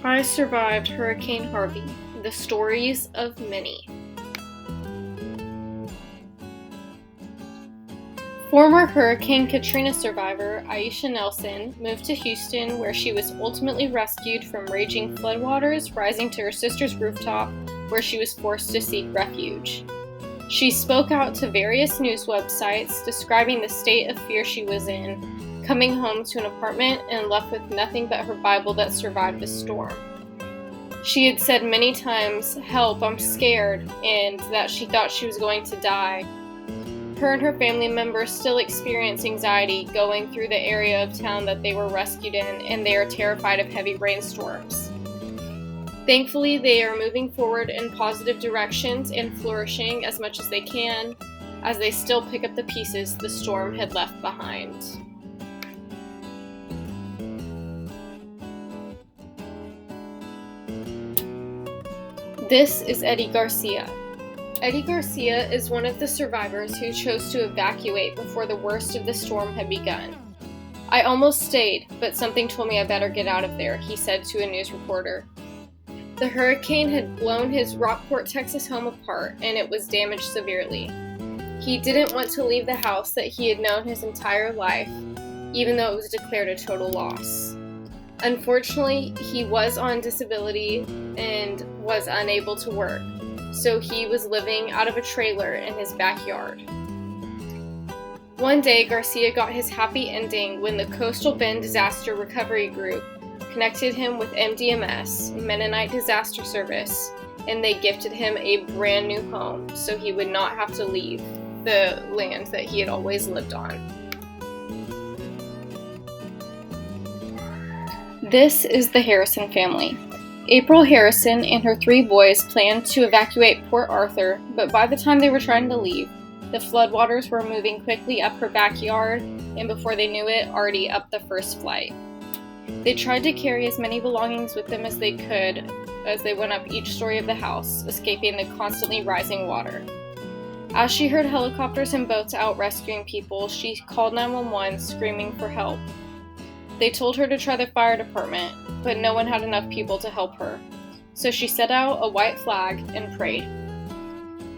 I survived Hurricane Harvey. The stories of many. Former Hurricane Katrina survivor Aisha Nelson moved to Houston, where she was ultimately rescued from raging floodwaters rising to her sister's rooftop, where she was forced to seek refuge. She spoke out to various news websites describing the state of fear she was in, coming home to an apartment and left with nothing but her Bible that survived the storm. She had said many times, "Help, I'm scared," and that she thought she was going to die. Her and her family members still experience anxiety going through the area of town that they were rescued in, and they are terrified of heavy rainstorms. Thankfully, they are moving forward in positive directions and flourishing as much as they can, as they still pick up the pieces the storm had left behind. This is Eddie Garcia. Eddie Garcia is one of the survivors who chose to evacuate before the worst of the storm had begun. "I almost stayed, but something told me I better get out of there," he said to a news reporter. The hurricane had blown his Rockport, Texas home apart, and it was damaged severely. He didn't want to leave the house that he had known his entire life, even though it was declared a total loss. Unfortunately, he was on disability and was unable to work, so he was living out of a trailer in his backyard. One day, Garcia got his happy ending when the Coastal Bend Disaster Recovery Group connected him with MDMS, Mennonite Disaster Service, and they gifted him a brand new home so he would not have to leave the land that he had always lived on. This is the Harrison family. April Harrison and her 3 boys planned to evacuate Port Arthur, but by the time they were trying to leave, the floodwaters were moving quickly up her backyard, and before they knew it, already up the first flight. They tried to carry as many belongings with them as they could as they went up each story of the house, escaping the constantly rising water. As she heard helicopters and boats out rescuing people, she called 911 screaming for help. They told her to try the fire department, but no one had enough people to help her, so she set out a white flag and prayed.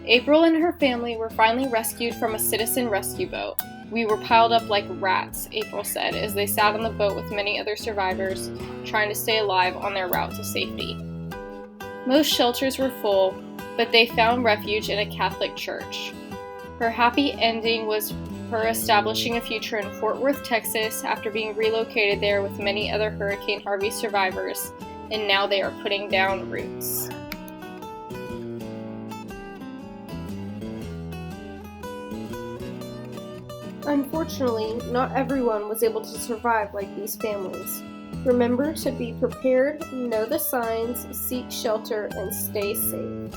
April and her family were finally rescued from a citizen rescue boat. "We were piled up like rats," April said, as they sat on the boat with many other survivors, trying to stay alive on their route to safety. Most shelters were full, but they found refuge in a Catholic church. Her happy ending was her establishing a future in Fort Worth, Texas, after being relocated there with many other Hurricane Harvey survivors, and now they are putting down roots. Unfortunately, not everyone was able to survive like these families. Remember to be prepared, know the signs, seek shelter, and stay safe.